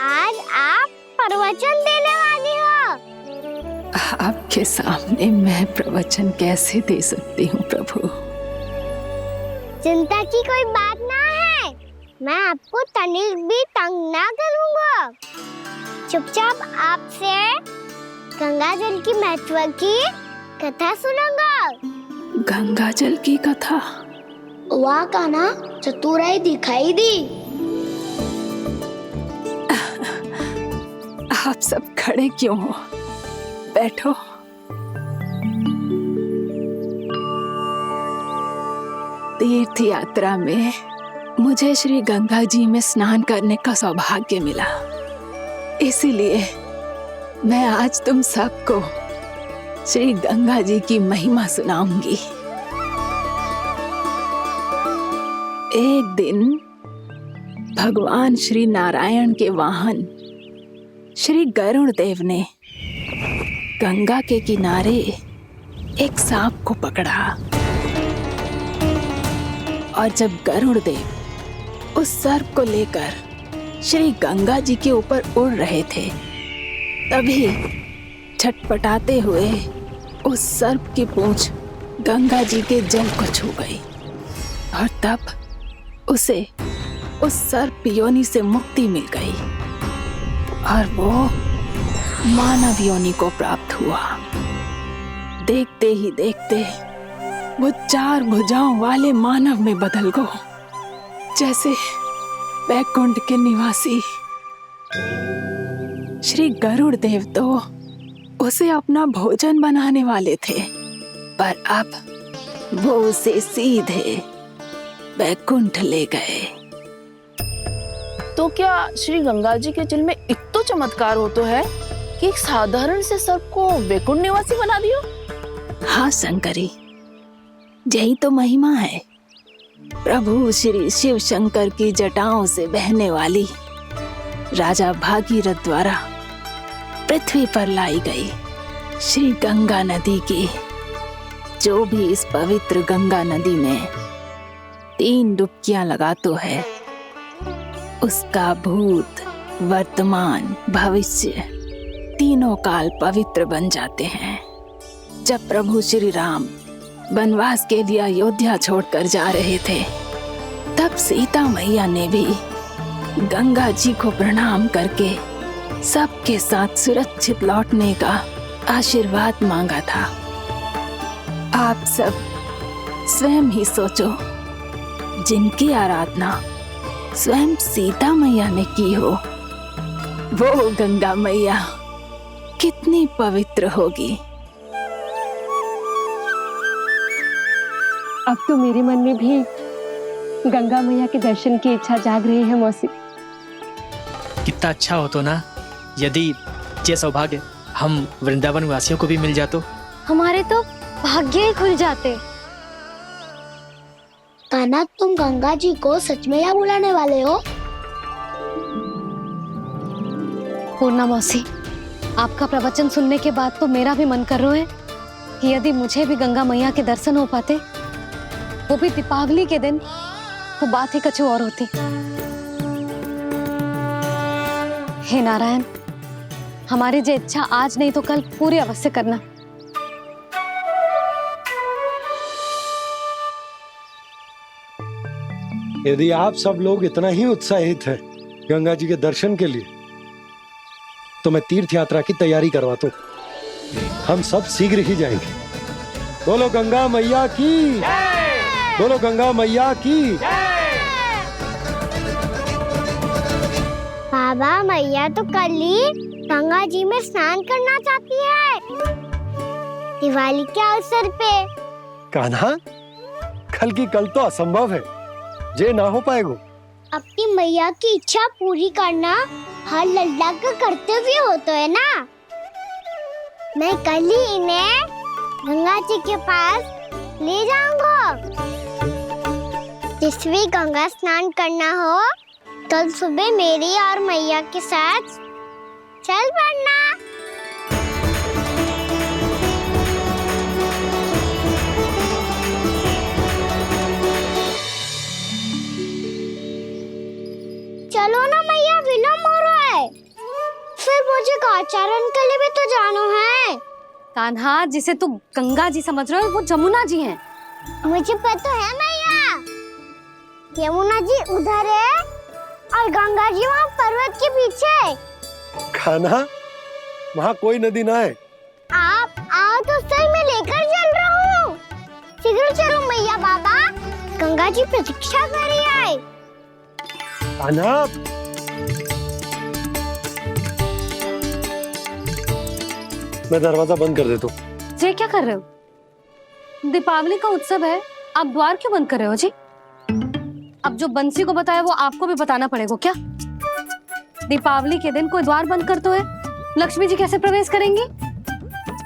आज आप प्रवचन देने वाली हो। आपके सामने मैं प्रवचन कैसे दे सकती हूँ प्रभु? चिंता की कोई बात ना है, मैं आपको तनिक भी तंग ना करूँगा। चुपचाप आपसे गंगा जल की महत्व की कथा सुनूंगा। गंगा जल की कथा? वहाँ का ना चतुराई दिखाई दी। आप सब खड़े क्यों हो? बैठो। तीर्थ यात्रा में मुझे श्री गंगा जी में स्नान करने का सौभाग्य मिला, इसीलिए मैं आज तुम सबको श्री गंगा जी की महिमा सुनाऊंगी। एक दिन भगवान श्री नारायण के वाहन श्री गरुड़ देव ने गंगा के किनारे एक सांप को पकड़ा, और जब गरुड़ देव उस सर्प को लेकर श्री गंगा जी के ऊपर उड़ रहे थे, तभी छटपटाते हुए उस सर्प की पूंछ गंगा जी के जल को छू गई, और तब उसे उस सर्प योनि से मुक्ति मिल गई और वो मानव योनि को प्राप्त हुआ। देखते ही देखते वो 4 भुजाओं वाले मानव में बदल गया, जैसे वैकुंठ के निवासी। श्री गरुड़ देव तो उसे अपना भोजन बनाने वाले थे, पर अब वो उसे सीधे वैकुंठ ले गए। तो क्या श्री गंगा जी के जल में इतना चमत्कार हो तो है कि एक साधारण से सर्प को वैकुंठ निवासी बना दियो? हाँ शंकरी, यही तो महिमा है। प्रभु श्री शिव शंकर की जटाओं से बहने वाली राजा भागीरथ द्वारा पृथ्वी पर लाई गई श्री गंगा नदी की, जो भी इस पवित्र गंगा नदी में 3 डुबकियां लगातो है, उसका भूत, वर्तमान, भविष्य तीनों काल पवित्र बन जाते हैं। जब प्रभु श्री राम वनवास के लिए अयोध्या छोड़कर जा रहे थे, तब सीता मैया ने भी गंगा जी को प्रणाम करके सबके साथ सुरक्षित लौटने का आशीर्वाद मांगा था। आप सब स्वयं ही सोचो, जिनकी आराधना स्वयं सीता मैया ने की हो, वो गंगा मैया कितनी पवित्र होगी। अब तो मेरे मन में भी गंगा मैया के दर्शन की इच्छा जाग रही है मौसी। कितना अच्छा हो तो ना यदि ये सौभाग्य हम वृंदावन वासियों को भी मिल जातो। हमारे तो भाग्य ही खुल जाते। कान्हा, तुम गंगा जी को सच में यहाँ बुलाने वाले हो? पूर्णा मौसी, आपका प्रवचन सुनने के बाद तो मेरा भी मन कर रहा है कि यदि मुझे भी गंगा मैया के दर्शन हो पाते, वो भी दीपावली के दिन, तो बात ही कुछ और होती। हे नारायण, हमारी जो इच्छा आज नहीं तो कल पूरी अवश्य करना। यदि आप सब लोग इतना ही उत्साहित हैं गंगा जी के दर्शन के लिए, तो मैं तीर्थ यात्रा की तैयारी करवाता हूँ। हम सब शीघ्र ही जाएंगे। बोलो गंगा मैया की, बोलो गंगा मैया की। बाबा, मैया तो कल ही गंगा जी में स्नान करना चाहती है, दिवाली के अवसर पे। कान्हा, कल की कल तो असंभव है, जे ना हो पाएगा। अपनी मैया की इच्छा पूरी करना हर लल्ला का कर्तव्य होता है ना। मैं कल ही इन्हें गंगा जी के पास ले जाऊंगा। जिस भी गंगा स्नान करना हो, कल सुबह मेरी और मैया के साथ चल पड़ना। चलो ना मैया, विलम्ब हो रहा है। फिर मुझे गौचारण के लिए भी तो जाना है। कान्हा, जिसे तू गंगा जी समझ रहे हो, वो जमुना जी हैं। मुझे पता है मैया, यमुना जी उधर है और गंगा जी वहाँ पर्वत के पीछे। कान्हा, वहाँ कोई नदी ना है। आप आओ तो सही, मैं लेकर चल रहा हूँ। शीघ्र चलो मैया। बाबा, गंगा जी प्रतीक्षा कर रही है। कान्हा, मैं दरवाजा बंद कर देता हूँ। जी क्या कर रहे हो? दीपावली का उत्सव है, आप द्वार क्यों बंद कर रहे हो जी? अब जो बंसी को बताया वो आपको भी बताना पड़ेगा क्या? दीपावली के दिन कोई द्वार बंद कर तो है, लक्ष्मी जी कैसे प्रवेश करेंगी?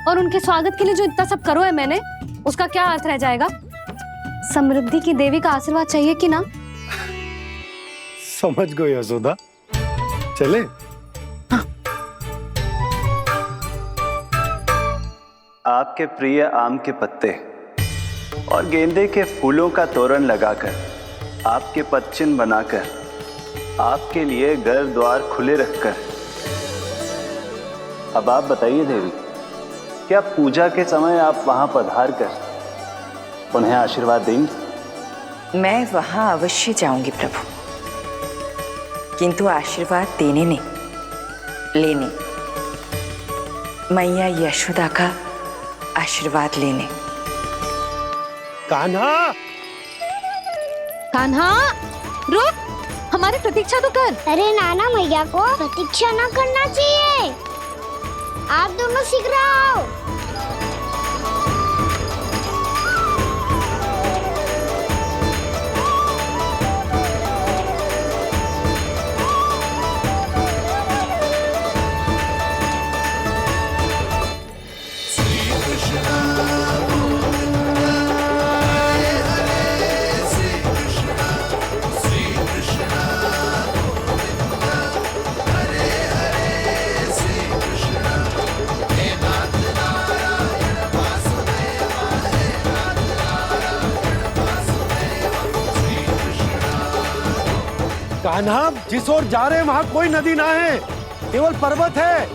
और उनके स्वागत के लिए जो इतना सब करो है मैंने, उसका क्या अर्थ रह जाएगा? समृद्धि की देवी का आशीर्वाद चाहिए कि ना? समझ गई यशोदा, चले। आपके प्रिय आम के पत्ते और गेंदे के फूलों का तोरण लगाकर, आपके पदचिन्ह बनाकर, आपके लिए घर द्वार खुले रखकर, अब आप बताइए देवी, क्या पूजा के समय आप वहां पधार कर उन्हें आशीर्वाद देंगी? मैं वहां अवश्य जाऊंगी प्रभु, किंतु आशीर्वाद देने नहीं, लेने, मैया यशोदा का आशीर्वाद लेने। कान्हा, कान्हा, रुक, हमारी प्रतीक्षा तो कर। अरे नाना, मैया को प्रतीक्षा ना करना चाहिए। आप दोनों शीघ्र आओ। कान्हा, जिस ओर जा रहे हैं वहां कोई नदी ना है, केवल पर्वत है।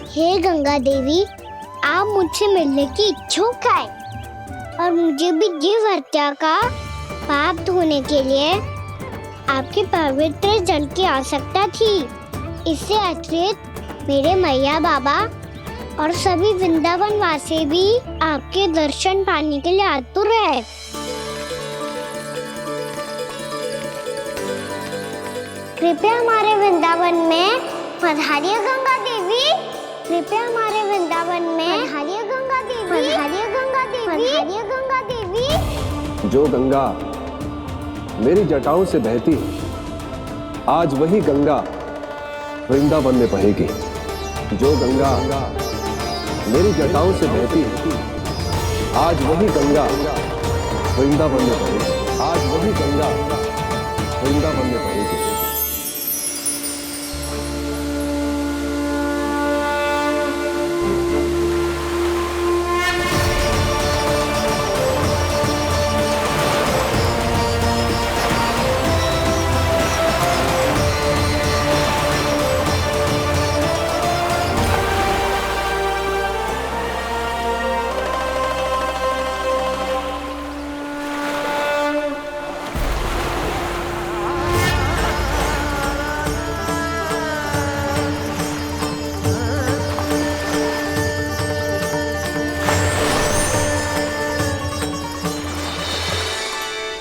हे गंगा देवी, आप मुझसे मिलने की इच्छुक है और मुझे भी जीव हत्या का पाप धोने के लिए आपके पवित्र जल की आवश्यकता थी। इससे अतिरिक्त मेरे मैया बाबा और सभी वृंदावन वासी भी आपके दर्शन पाने के लिए आतुर है। कृपया हमारे वृंदावन में पधारिए गंगा देवी। कृपया हमारे वृंदावन में पधारिए गंगा देवी। पधारिए गंगा देवी। पधारिए गंगा देवी। जो गंगा मेरी जटाओं से बहती है, आज वही गंगा वृंदावन में बहेगी। जो गंगा मेरी जटाओं से बहती है, आज वही गंगा वृंदावन में बहेगी। आज वही गंगा वृंदावन में बहेगी।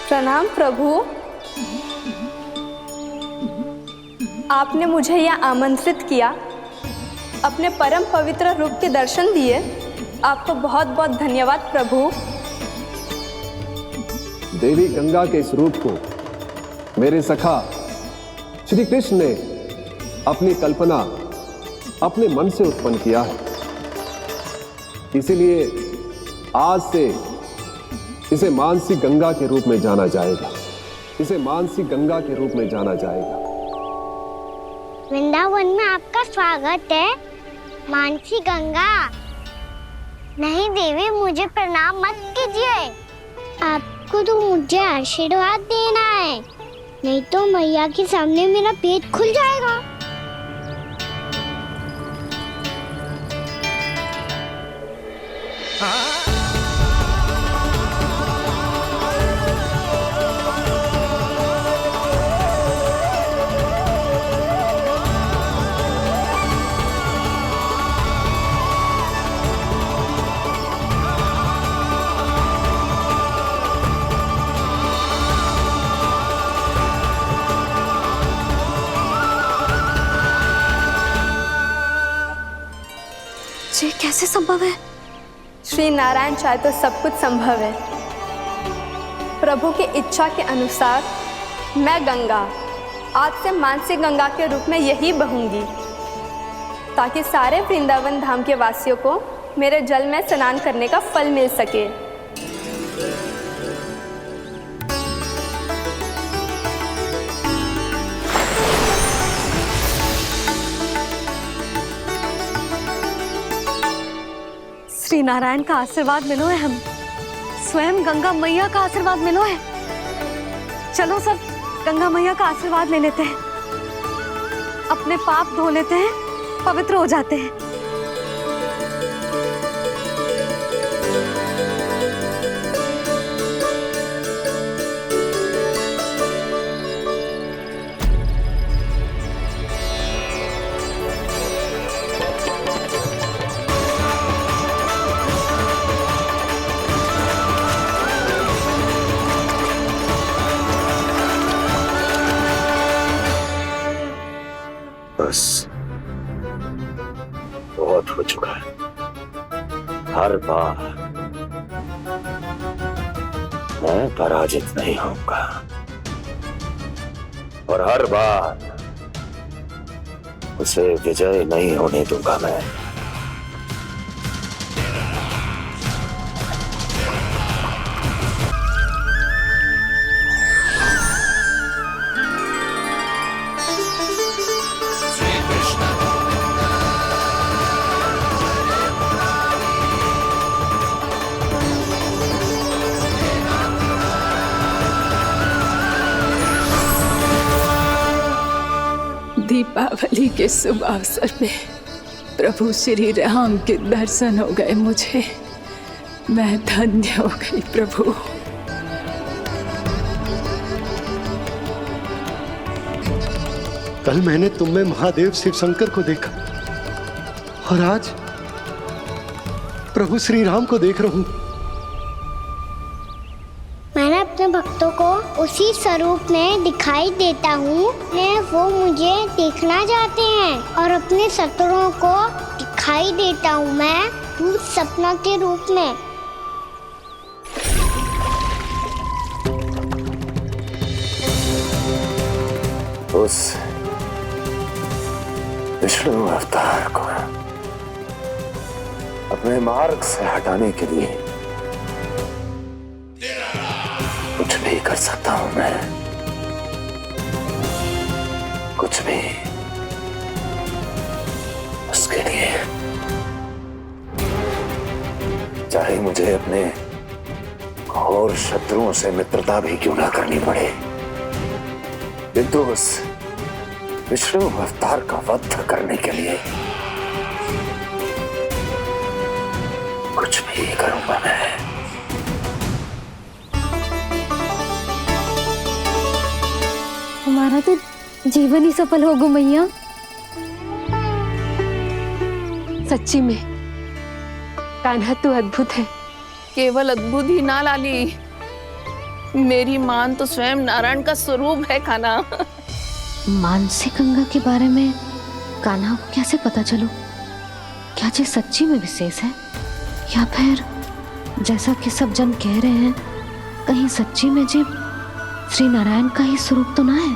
प्रणाम प्रभु। आपने मुझे यहाँ आमंत्रित किया, अपने परम पवित्र रूप के दर्शन दिए। आपको बहुत बहुत धन्यवाद प्रभु। देवी गंगा के इस रूप को मेरे सखा श्री कृष्ण ने अपनी कल्पना अपने मन से उत्पन्न किया है। इसीलिए आज से इसे मानसी गंगा के रूप में जाना जाएगा। इसे मानसी गंगा के रूप में जाना जाएगा। वृंदावन में आपका स्वागत है मानसी गंगा। नहीं देवी, मुझे प्रणाम मत कीजिए। आपको तो मुझे आशीर्वाद देना है, नहीं तो मैया के सामने मेरा पेट खुल जाएगा। ये कैसे संभव है? श्री नारायण चाहे तो सब कुछ संभव है। प्रभु की इच्छा के अनुसार मैं गंगा आज से मानसी गंगा के रूप में यही बहूंगी, ताकि सारे वृंदावन धाम के वासियों को मेरे जल में स्नान करने का फल मिल सके। श्री नारायण का आशीर्वाद मिलो है, हम स्वयं गंगा मैया का आशीर्वाद मिलो है। चलो सब गंगा मैया का आशीर्वाद ले लेते हैं, अपने पाप धो लेते हैं, पवित्र हो जाते हैं। बस बहुत हो चुका है। हर बार मैं पराजित नहीं होऊंगा और हर बार उसे विजय नहीं होने दूंगा मैं। दीपावली के शुभ अवसर में प्रभु श्री राम के दर्शन हो गए मुझे। मैं धन्य हो गई प्रभु। कल मैंने तुम में महादेव शिव शंकर को देखा और आज प्रभु श्री राम को देख रहा हूं। मैंने अपने भक्तों को उसी स्वरूप में दिखाई देता हूँ। वो मुझे देखना चाहते हैं और अपने शत्रुओं को दिखाई देता हूँ मैं भूत सपना के रूप में। उस विष्णु अवतार को अपने मार्ग से हटाने के लिए कुछ भी कर सकता हूं मैं, कुछ भी। उसके लिए चाहे मुझे अपने घोर शत्रुओं से मित्रता भी क्यों ना करनी पड़े, किंतु उस विष्णु अवतार का वध करने के लिए कुछ भी करूंगा मैं। हमारा तो जीवन ही सफल होगा मैया। सच्ची में कान्हा तू अद्भुत है। केवल अद्भुत ही ना लाली, मेरी मान तो स्वयं नारायण का स्वरूप है कान्हा। मानसी गंगा के बारे में कान्हा को कैसे पता चलो? क्या ये सच्ची में विशेष है या फिर जैसा कि सब जन कह रहे हैं कहीं सच्ची में जी श्री नारायण का ही स्वरूप तो ना है?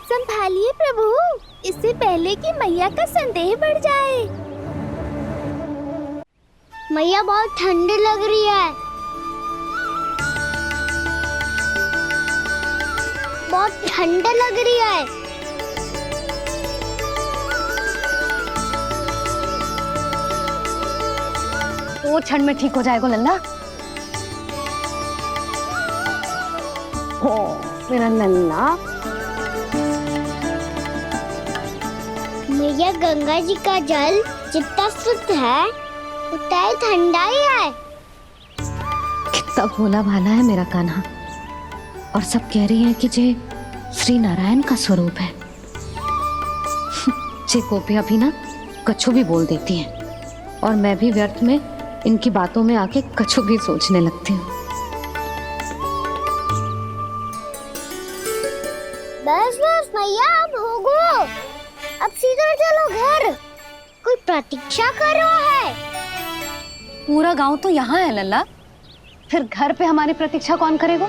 संभालिए प्रभु, इससे पहले कि मैया का संदेह बढ़ जाए। मैया बहुत ठंड लग रही है, बहुत ठंड लग रही है। वो क्षण में ठीक हो जाएगा लल्ला। ओ मेरा लल्ला। मैया गंगा जी का जल जितना शुद्ध है उतना ही ठंडा ही है। कितना भोला भाला है मेरा कान्हा। और सब कह रही हैं कि जे श्री नारायण का स्वरूप है। जे गोपियां भी ना कछु भी बोल देती हैं और मैं भी व्यर्थ में इनकी बातों में आके कछु भी सोचने लगती हूँ। बस बस मैया, अब होगो, अब सीधा चलो घर। कोई प्रतीक्षा कर रहा है। पूरा गांव तो यहाँ है लल्ला, फिर घर पे हमारी प्रतीक्षा कौन करेगा?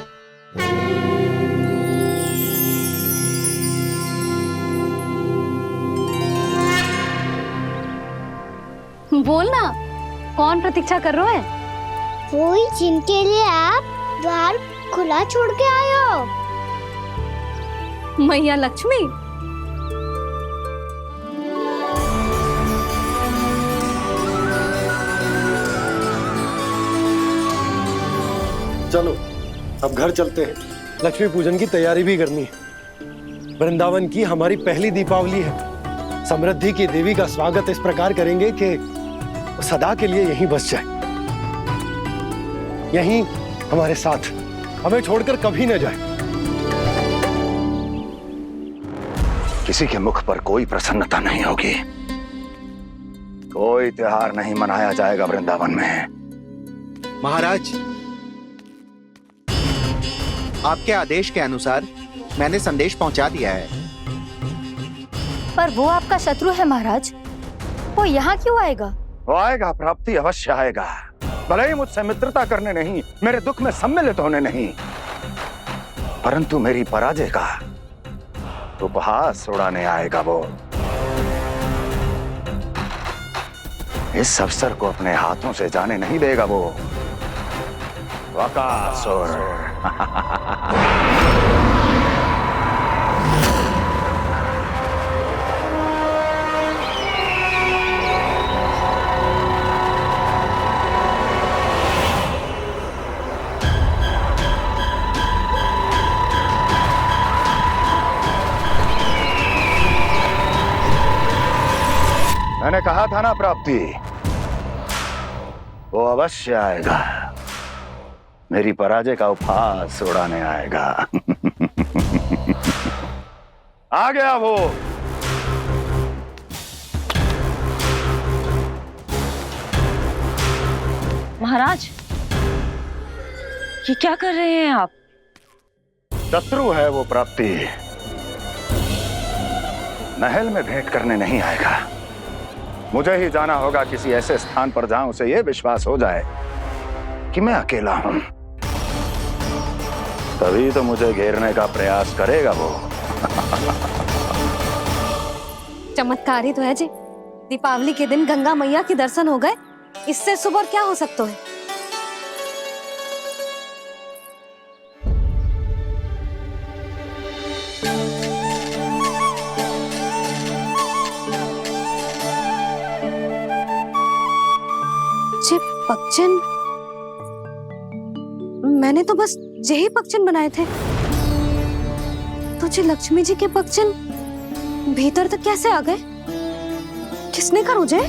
बोल ना, कौन प्रतीक्षा कर रहा है? वही जिनके लिए आप द्वार खुला छोड़ के आए हो। मैया लक्ष्मी। चलो अब घर चलते हैं। लक्ष्मी पूजन की तैयारी भी करनी है। वृंदावन की हमारी पहली दीपावली है। समृद्धि की देवी का स्वागत इस प्रकार करेंगे कि वो सदा के लिए यहीं बस जाए, यहीं हमारे साथ, हमें छोड़कर कभी न जाए। किसी के मुख पर कोई प्रसन्नता नहीं होगी, कोई त्योहार नहीं मनाया जाएगा वृंदावन में। महाराज, आपके आदेश के अनुसार मैंने संदेश पहुंचा दिया है। पर वो आपका शत्रु है महाराज, वो यहाँ क्यों आएगा? वो आएगा, प्राप्ति अवश्य आएगा। भले ही मुझसे मित्रता करने नहीं, मेरे दुख में सम्मिलित होने नहीं, परंतु मेरी पराजय का उपहास उड़ाने आएगा वो। इस अवसर को अपने हाथों से जाने नहीं देगा वो। वकासुर। मैंने कहा था ना प्राप्ति, वो अवश्य आएगा, मेरी पराजय का उपहास उड़ाने आएगा। आ गया वो। महाराज, ये क्या कर रहे हैं आप? शत्रु है वो प्राप्ति, महल में भेंट करने नहीं आएगा। मुझे ही जाना होगा किसी ऐसे स्थान पर जहां उसे यह विश्वास हो जाए कि मैं अकेला हूं, तभी तो मुझे घेरने का प्रयास करेगा वो। चमत्कार ही तो है जी। दीपावली के दिन गंगा मैया के दर्शन हो गए, इससे शुभ और क्या हो सकता है। जे पक्षन, मैंने तो बस यही पक्षन बनाए थे, तो जे लक्ष्मी जी के पक्षन भीतर तक कैसे आ गए? किसने कर मुझे?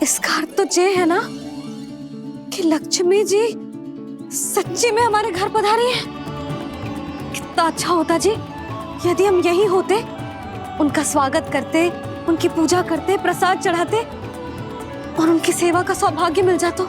इसका अर्थ तो ये है ना कि लक्ष्मी जी सच्ची में हमारे घर पधारी है। कितना अच्छा होता जी यदि हम यही होते, उनका स्वागत करते, उनकी पूजा करते, प्रसाद चढ़ाते और उनकी सेवा का सौभाग्य मिल जाता।